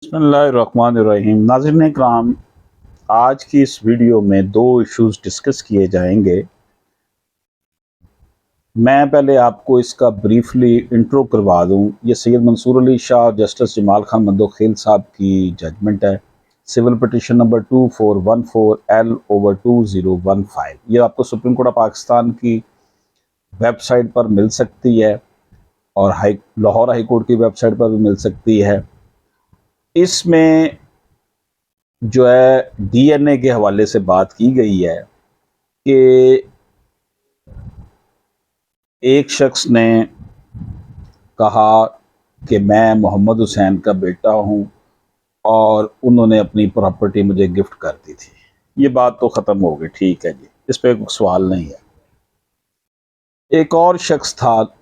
बिस्मिल्लाहिर्रहमानिर्रहीम। नाज़रीन इकराम, आज की इस वीडियो में दो इश्यूज डिस्कस किए जाएंगे। मैं पहले आपको इसका ब्रीफली इंट्रो करवा दूं। ये सैयद मंसूर अली शाह और जस्टिस जमाल खान मंदोखेल साहब की जजमेंट है। Civil petition number 2414L/2015। ये आपको सुप्रीम कोर्ट ऑफ पाकिस्तान की वेबसाइट पर मिल सकती है और लाहौर हाई कोर्ट की वेबसाइट पर भी मिल सकती है। इसमें जो है डीएनए के हवाले से बात की गई है कि एक शख्स ने कहा कि मैं मोहम्मद हुसैन का बेटा हूं और उन्होंने अपनी प्रॉपर्टी मुझे गिफ्ट कर दी थी। ये बात तो ख़त्म हो गई, ठीक है जी, इस पर कोई सवाल नहीं है। एक और शख्स था,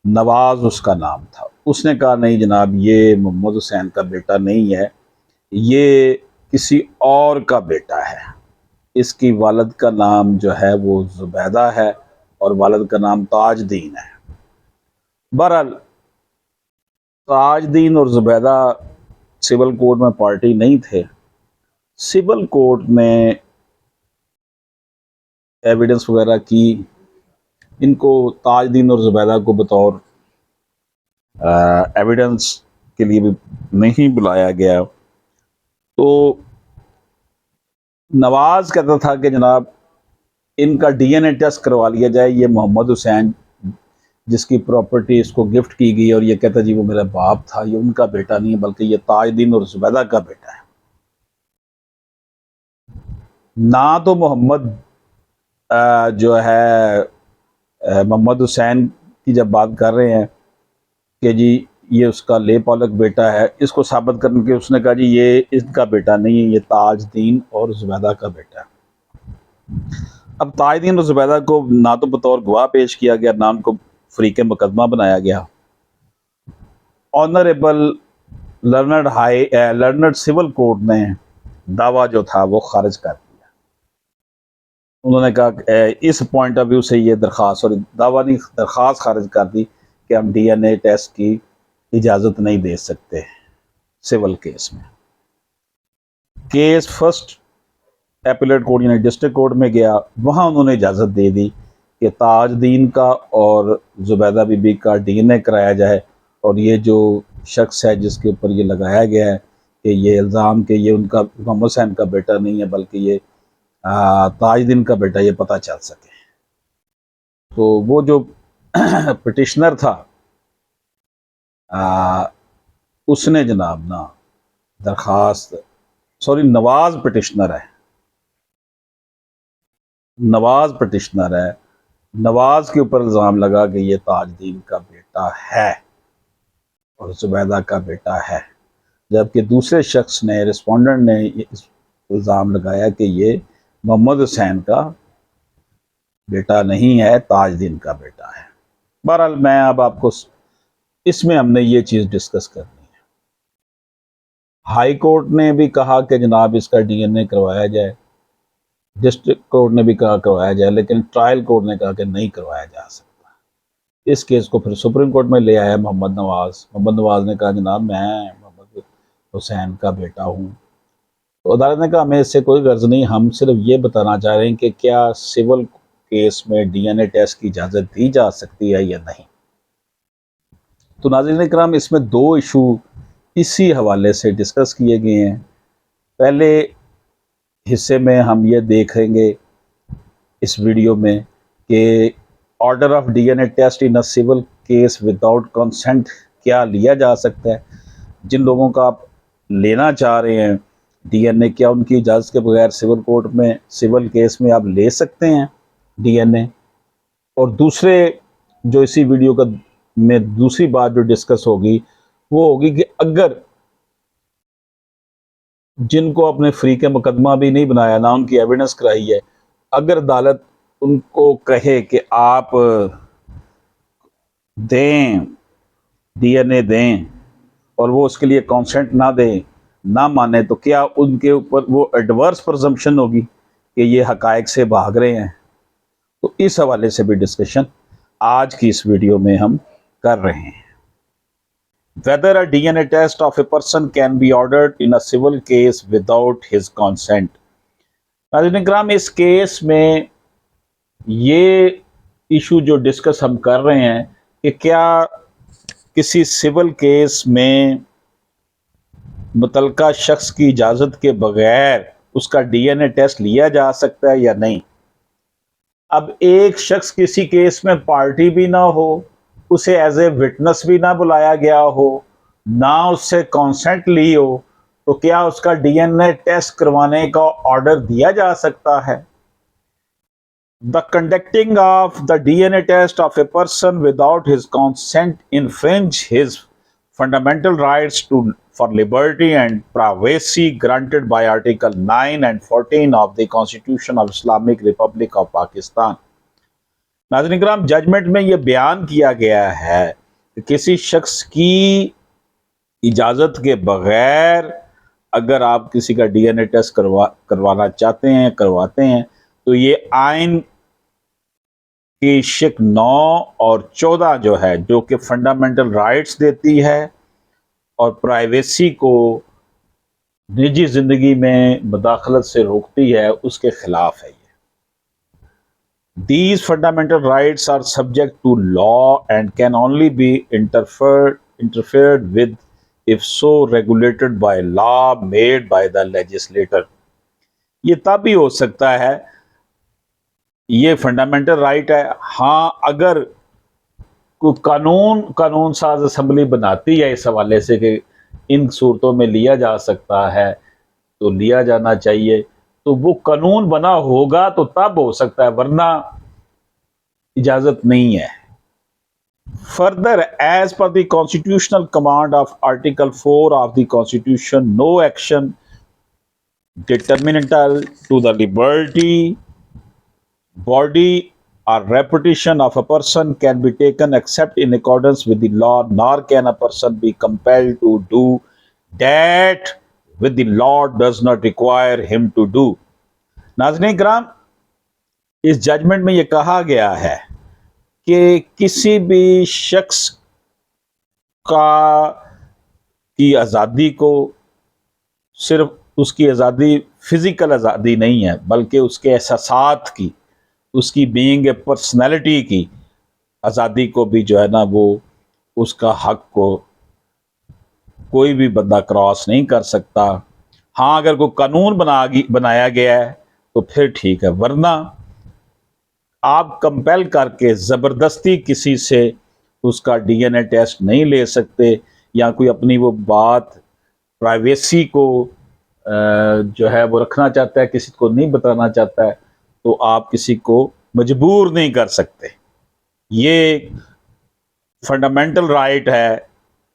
नवाज उसका नाम था। उसने कहा नहीं जनाब, ये मोहम्मद हुसैन का बेटा नहीं है, ये किसी और का बेटा है। इसकी वालिद का नाम जो है वो जुबैदा है और वालिद का नाम ताजदीन है। बहरहाल ताजदीन और जुबैदा सिविल कोर्ट में पार्टी नहीं थे। सिविल कोर्ट ने एविडेंस वगैरह की, इनको ताजदीन और जुबैदा को बतौर एविडेंस के लिए भी नहीं बुलाया गया। तो नवाज कहता था कि जनाब इनका डीएनए टेस्ट करवा लिया जाए। ये मोहम्मद हुसैन जिसकी प्रॉपर्टी इसको गिफ्ट की गई और ये कहता जी वो मेरा बाप था, ये उनका बेटा नहीं है बल्कि ये ताजदीन और जुबैदा का बेटा है। ना तो मोहम्मद जो है मोहम्मद हुसैन की जब बात कर रहे हैं कि जी ये उसका ले पालक बेटा है, इसको साबित करने के उसने कहा जी ये इसका बेटा नहीं है, ये ताजदीन और जुबैदा का बेटा है। अब ताजदीन और जुबैदा को ना तो बतौर गवाह पेश किया गया, ना उनको फरीके मुकदमा बनाया गया। ऑनरेबल लर्नड सिविल कोर्ट ने दावा जो था वो खारिज कर दिया। उन्होंने कहा इस पॉइंट ऑफ व्यू से ये दरख्वास्त, और दावा नहीं दरख्वास्त खारिज कर दी कि हम डीएनए टेस्ट की इजाज़त नहीं दे सकते। सिविल केस में केस फर्स्ट एपीलेट कोर्ट यानी डिस्ट्रिक्ट कोर्ट में गया, वहाँ उन्होंने इजाज़त दे दी कि ताजदीन का और जुबैदा बीबी का डीएनए कराया जाए। और ये जो शख्स है जिसके ऊपर ये लगाया गया है कि ये इल्ज़ाम कि ये उनका मोहम्मद हुसैन का बेटा नहीं है बल्कि ये ताजदीन का बेटा, ये पता चल सके। तो वो जो पिटिशनर था उसने जनाब ना दरख्वास्त, सॉरी नवाज पिटिशनर है, नवाज पिटिशनर है, नवाज के ऊपर इल्ज़ाम लगा कि ये ताजदीन का बेटा है और जुबैदा का बेटा है, जबकि दूसरे शख्स ने, रिस्पोंडेंट ने इल्ज़ाम लगाया कि ये मोहम्मद हुसैन का बेटा नहीं है, ताजदीन का बेटा है। बहरहाल मैं अब आपको इसमें हमने ये चीज़ डिस्कस करनी है। हाई कोर्ट ने भी कहा कि जनाब इसका डीएनए करवाया जाए, डिस्ट्रिक्ट कोर्ट ने भी कहा करवाया जाए, लेकिन ट्रायल कोर्ट ने कहा कि नहीं करवाया जा सकता। इस केस को फिर सुप्रीम कोर्ट में ले आया मोहम्मद नवाज ने कहा जनाब मैं मोहम्मद हुसैन का बेटा हूँ। तो अदालत ने कहा हमें इससे कोई गर्ज नहीं, हम सिर्फ ये बताना चाह रहे हैं कि क्या सिविल केस में डीएनए टेस्ट की इजाज़त दी जा सकती है या नहीं। तो नाज़रीन इकराम, इसमें दो इशू इसी हवाले से डिस्कस किए गए हैं। पहले हिस्से में हम ये देखेंगे इस वीडियो में कि order of DNA test in a civil case without consent क्या लिया जा सकता है। जिन लोगों का आप लेना चाह रहे हैं डीएनए, क्या उनकी इजाज़त के बगैर सिविल कोर्ट में, सिविल केस में आप ले सकते हैं डीएनए। और दूसरे जो इसी वीडियो का में दूसरी बात जो डिस्कस होगी वो होगी कि अगर जिनको अपने फ्री के मुकदमा भी नहीं बनाया, ना उनकी एविडेंस कराई है, अगर अदालत उनको कहे कि आप दें, डीएनए दें, और वो उसके लिए कॉन्सेंट ना दें, ना माने, तो क्या उनके ऊपर वो एडवर्स प्रजम्पशन होगी कि ये हकायक से भाग रहे हैं। तो इस हवाले से भी डिस्कशन आज की इस वीडियो में हम कर रहे हैं। whether a DNA test of a person can be ordered in a civil case without his consent. नाज़रीन इकराम, इस केस में ये इशू जो डिस्कस हम कर रहे हैं कि क्या किसी सिविल केस में मुतलका शख्स की इजाज़त के बगैर उसका डीएनए टेस्ट लिया जा सकता है या नहीं। अब एक शख्स किसी केस में पार्टी भी ना हो, उसे एज ए विटनेस भी ना बुलाया गया हो, ना उससे कॉन्सेंट ली हो, तो क्या उसका डीएनए टेस्ट करवाने का ऑर्डर दिया जा सकता है? The conducting of the DNA test of a person without his consent infringe his fundamental rights for liberty and privacy granted by Article 9 and 14 of the Constitution of Islamic Republic of Pakistan. नाज़रीन इकराम, judgement में यह बयान किया गया है कि किसी शख्स की इजाज़त के बगैर अगर आप किसी का डीएनए टेस्ट करवाना चाहते हैं, करवाते हैं, तो ये आइन की शिक 9 और 14 जो है, जो कि फंडामेंटल राइट्स देती है और प्राइवेसी को निजी जिंदगी में मुदाखलत से रोकती है, उसके खिलाफ है। These fundamental rights are subject to law and can only be interfered with if so regulated by law made by the legislator. ये तब ही हो सकता है, ये फंडामेंटल राइट है, हाँ अगर कोई कानून साज असम्बली बनाती है इस हवाले से कि इन सूरतों में लिया जा सकता है तो लिया जाना चाहिए, तो वो कानून बना होगा तो तब हो सकता है, वरना इजाजत नहीं है। Further, as per the constitutional command of article 4 of the constitution, no action detrimental to the liberty, body or reputation of a person can be taken except in accordance with the law, nor can a person be compelled to do that which the law does not require him to do. नाज़रीन किराम, इस judgement में यह कहा गया है कि किसी भी शख्स की आज़ादी को, सिर्फ उसकी आज़ादी फिजिकल आज़ादी नहीं है, बल्कि उसके एहसासात की, उसकी बीइंग ए पर्सनैलिटी की आज़ादी को भी जो है ना, वो उसका हक को कोई भी बंदा क्रॉस नहीं कर सकता। हाँ, अगर कोई कानून बनाया गया है तो फिर ठीक है, वरना आप कंपेल करके ज़बरदस्ती किसी से उसका डीएनए टेस्ट नहीं ले सकते, या कोई अपनी वो बात प्राइवेसी को जो है वो रखना चाहता है, किसी को नहीं बताना चाहता है, तो आप किसी को मजबूर नहीं कर सकते। ये फंडामेंटल राइट है,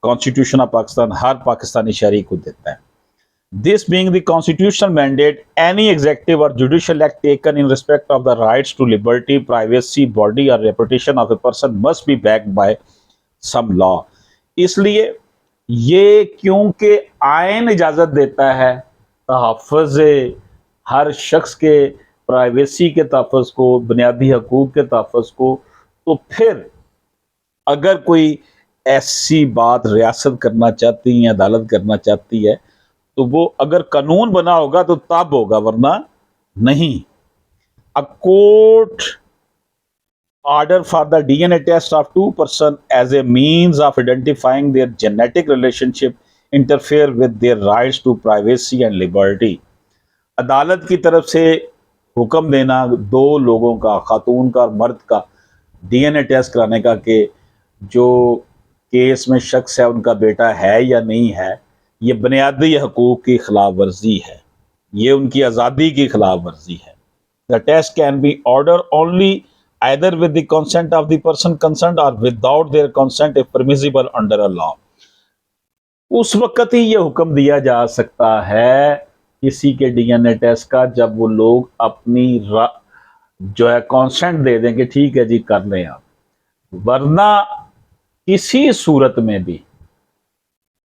कॉन्स्टिट्यूशन ऑफ पाकिस्तान हर पाकिस्तानी शहरी को देता है। This being the constitutional mandate, any executive or judicial act taken in respect of the rights to liberty, privacy, body or reputation of a person must be backed by some law. इसलिए ये क्योंकि आइन इजाज़त देता है तहफ़्फ़ुज़ हर शख्स के privacy के तहफ़्फ़ुज़ को, बुनियादी हकूक़ के तहफ़्फ़ुज़ को, तो फिर अगर कोई ऐसी बात रियासत करना चाहती है, अदालत करना चाहती है, तो वो अगर कानून बना होगा तो तब होगा, वरना नहीं। A court order for the DNA test of two persons as a means of identifying their genetic relationship interfere with their rights to privacy and liberty. अदालत की तरफ से हुक्म देना दो लोगों का, खातून का और मर्द का, डीएनए टेस्ट कराने का कि जो केस में शख्स है उनका बेटा है या नहीं है, ये बुनियादी हकूक़ की खिलाफ वर्जी है, ये उनकी आज़ादी की खिलाफ वर्जी है। The test can be ordered only either with the consent of the person concerned or without their consent if permissible under a law. उस वक्त ही ये हुक्म दिया जा सकता है किसी के डीएनए टेस्ट का जब वो लोग अपनी जो है कॉन्सेंट दे दें कि ठीक है जी कर लें आप, वरना किसी सूरत में भी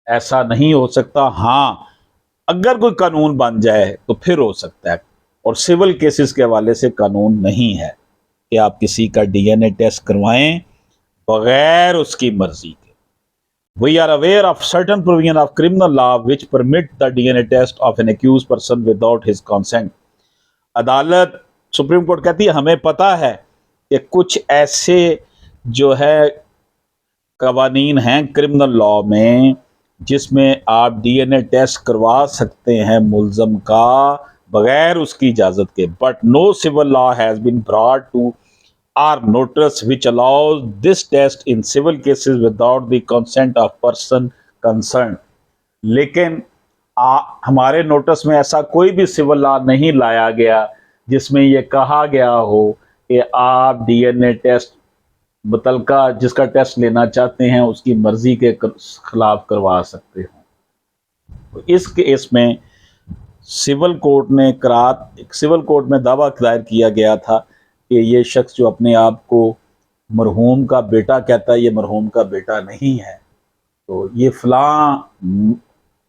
ऐसा नहीं हो सकता। हाँ, अगर कोई कानून बन जाए तो फिर हो सकता है, और सिविल केसेस के हवाले से कानून नहीं है कि आप किसी का डीएनए टेस्ट करवाएं बगैर उसकी मर्जी के। We are aware of certain provision of criminal law which permit the DNA test of an accused person without his consent. अदालत सुप्रीम कोर्ट कहती है हमें पता है कि कुछ ऐसे जो है कवानीन हैं क्रिमिनल लॉ में जिसमें आप डीएनए टेस्ट करवा सकते हैं मुलजम का बगैर उसकी इजाजत के, but no civil law has been brought to our notice which allows this test in civil cases without the consent of person concerned. लेकिन हमारे नोटिस में ऐसा कोई भी सिविल लॉ नहीं लाया गया जिसमें यह कहा गया हो कि आप डीएनए टेस्ट मुतलका जिसका टेस्ट लेना चाहते हैं उसकी मर्जी के खिलाफ करवा सकते हो। तो इस केस में सिविल कोर्ट में दावा दायर किया गया था कि ये शख्स जो अपने आप को मरहूम का बेटा कहता है ये मरहूम का बेटा नहीं है, तो ये फलां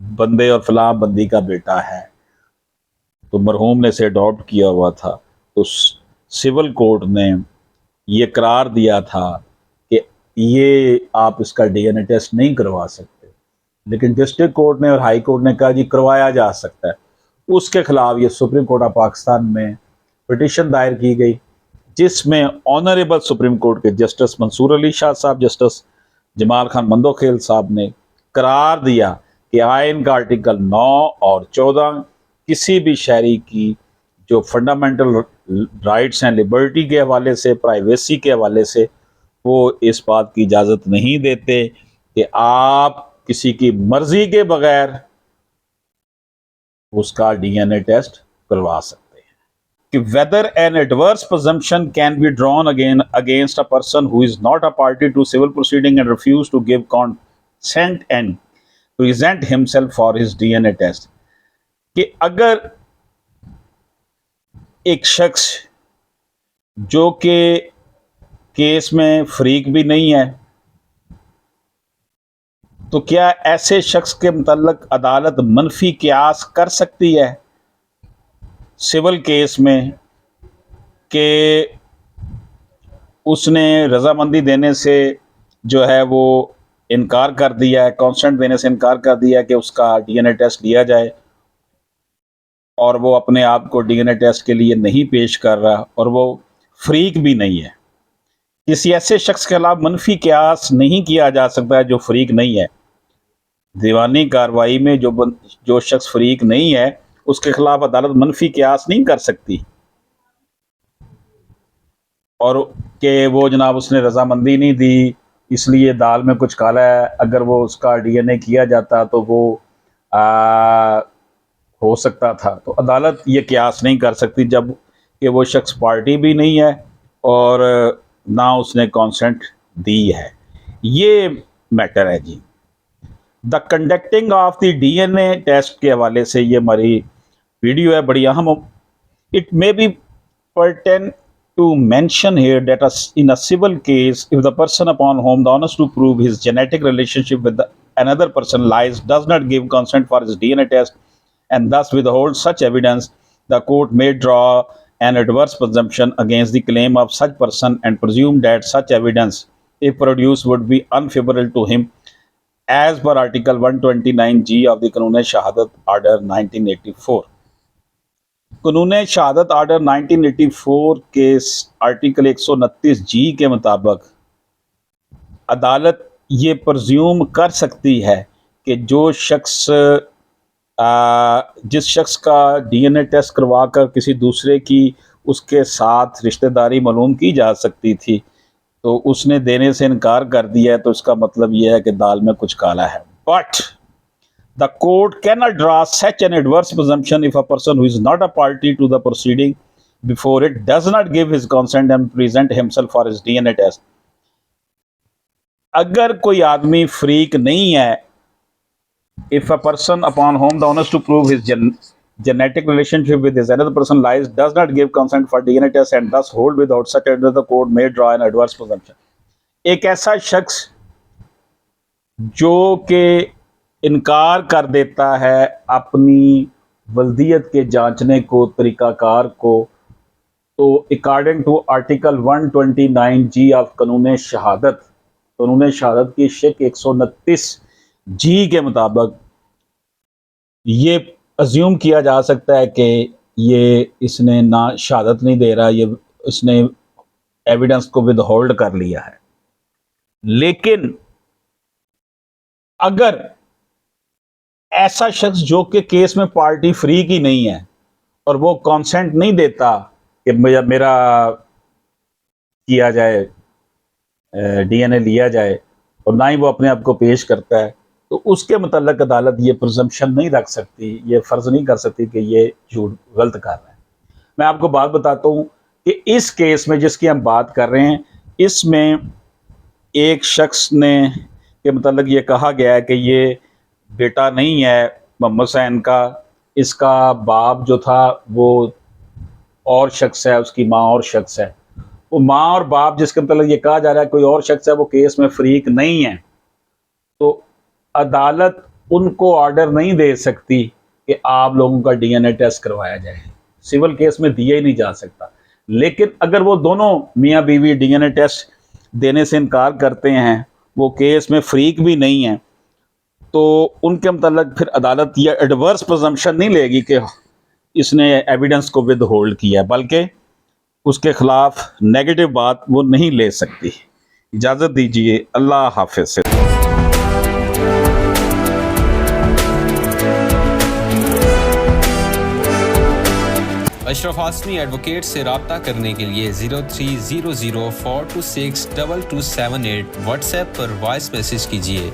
बंदे और फलां बंदी का बेटा है, तो मरहूम ने इसे अडॉप्ट किया हुआ था। तो सिविल कोर्ट ने ये करार दिया था कि ये आप इसका डीएनए टेस्ट नहीं करवा सकते, लेकिन डिस्ट्रिक्ट कोर्ट ने और हाई कोर्ट ने कहा जी करवाया जा सकता है। उसके खिलाफ ये सुप्रीम कोर्ट ऑफ पाकिस्तान में पिटीशन दायर की गई जिसमें ऑनरेबल सुप्रीम कोर्ट के जस्टिस मंसूर अली शाह साहब, जस्टिस जमाल खान मंदोखेल साहब ने करार दिया कि आइन का आर्टिकल 9 और 14 किसी भी शहरी की जो फंडामेंटल राइट्स हैं लिबर्टी के हवाले से, प्राइवेसी के हवाले से, वो इस बात की इजाज़त नहीं देते कि आप किसी की मर्जी के बगैर उसका डीएनए टेस्ट करवा सकते हैं। कि whether an adverse presumption can be drawn against a person who is not a party to civil proceeding and refuse to give consent and present himself for his DNA test। कि अगर एक शख्स जो कि केस में फरीक भी नहीं है, तो क्या ऐसे शख्स के मुतल्लक अदालत मनफी क़ियास कर सकती है सिविल केस में कि उसने रजामंदी देने से जो है वो इनकार कर दिया है, कंसेंट देने से इनकार कर दिया है कि उसका डीएनए टेस्ट लिया जाए, और वो अपने आप को डीएनए टेस्ट के लिए नहीं पेश कर रहा और वो फरीक भी नहीं है। किसी ऐसे शख्स के खिलाफ मनफी क़ियास नहीं किया जा सकता है जो फरीक नहीं है। दीवानी कार्रवाई में जो शख्स फरीक नहीं है उसके खिलाफ अदालत मनफी क़ियास नहीं कर सकती और कि वो जनाब उसने रजामंदी नहीं दी इसलिए दाल में कुछ काला है, अगर वो उसका डीएनए किया जाता तो वो हो सकता था। तो अदालत ये क़ियास नहीं कर सकती जब कि वो शख्स पार्टी भी नहीं है और ना उसने कंसेंट दी है। ये मैटर है जी। The conducting of the DNA test के हवाले से ये हमारी वीडियो है, बड़ी अहम। It may be pertinent to mention here that in a civil case, if the person upon whom the honest to prove his genetic relationship with another person lies does not give consent for his DNA test and thus withhold such evidence, the court may draw an adverse presumption against the claim of such person and presume that such evidence, if produced, would be unfavorable to him as per Article 129G of the Qanun-e-Shahadat Order 1984। कानून शहादत order 1984 के article 129G के मुताबिक अदालत ये presume कर सकती है कि जो शख्स जिस शख्स का डीएनए टेस्ट करवा कर किसी दूसरे की उसके साथ रिश्तेदारी मालूम की जा सकती थी तो उसने देने से इनकार कर दिया है, तो इसका मतलब यह है कि दाल में कुछ काला है। But the court cannot draw such an adverse presumption if a person who is not a party to the proceeding before it does not give his consent and present himself for his DNA test। अगर कोई आदमी फरीक नहीं है, if a person upon whom the honest to prove his genetic relationship with his another person lies does not give consent for DNA test and thus hold without such order, the court may draw an adverse presumption। एक ऐसा शख्स जो कि इनकार कर देता है अपनी वल्दियत के जांचने को तरीक़ाकार को, तो according to article 129G of कानून शहादत, تو انہوں نے شہادت کی شک 129 جی کے مطابق یہ ازیوم کیا جا سکتا ہے کہ یہ اس نے نہ شہادت نہیں دے رہا، یہ اس نے ایویڈنس کو ود ہولڈ کر لیا ہے. لیکن اگر ایسا شخص جو کہ کیس میں پارٹی فری کی نہیں ہے اور وہ کانسنٹ نہیں دیتا کہ میرا کیا جائے، ڈی این اے لیا جائے، اور نہ ہی وہ اپنے آپ کو پیش کرتا ہے، تو اس کے متعلق عدالت یہ پرزمپشن نہیں رکھ سکتی، یہ فرض نہیں کر سکتی کہ یہ جھوٹ غلط کر رہا ہے. میں آپ کو بات بتاتا ہوں کہ اس کیس میں جس کی ہم بات کر رہے ہیں، اس میں ایک شخص نے کے متعلق یہ کہا گیا ہے کہ یہ بیٹا نہیں ہے محمد حسین کا، اس کا باپ جو تھا وہ اور شخص ہے، اس کی ماں اور شخص ہے. وہ ماں اور باپ جس کے متعلق یہ کہا جا رہا ہے کوئی اور شخص ہے، وہ کیس میں فریق نہیں ہے، تو عدالت ان کو آرڈر نہیں دے سکتی کہ آپ لوگوں کا ڈی این اے ٹیسٹ کروایا جائے. سول کیس میں دیا ہی نہیں جا سکتا. لیکن اگر وہ دونوں میاں بیوی ڈی این اے ٹیسٹ دینے سے انکار کرتے ہیں، وہ کیس میں فریق بھی نہیں ہیں، تو ان کے متعلق پھر عدالت یہ ایڈورس پرزمپشن نہیں لے گی کہ اس نے ایویڈنس کو ود ہولڈ کیا، بلکہ اس کے خلاف نیگیٹو بات وہ نہیں لے سکتی. اجازت دیجیے، اللہ حافظ. اشرف ہاشمی ایڈوکیٹ سے رابطہ کرنے کے لیے 0300426227 واٹس ایپ پر وائس میسج کیجیے.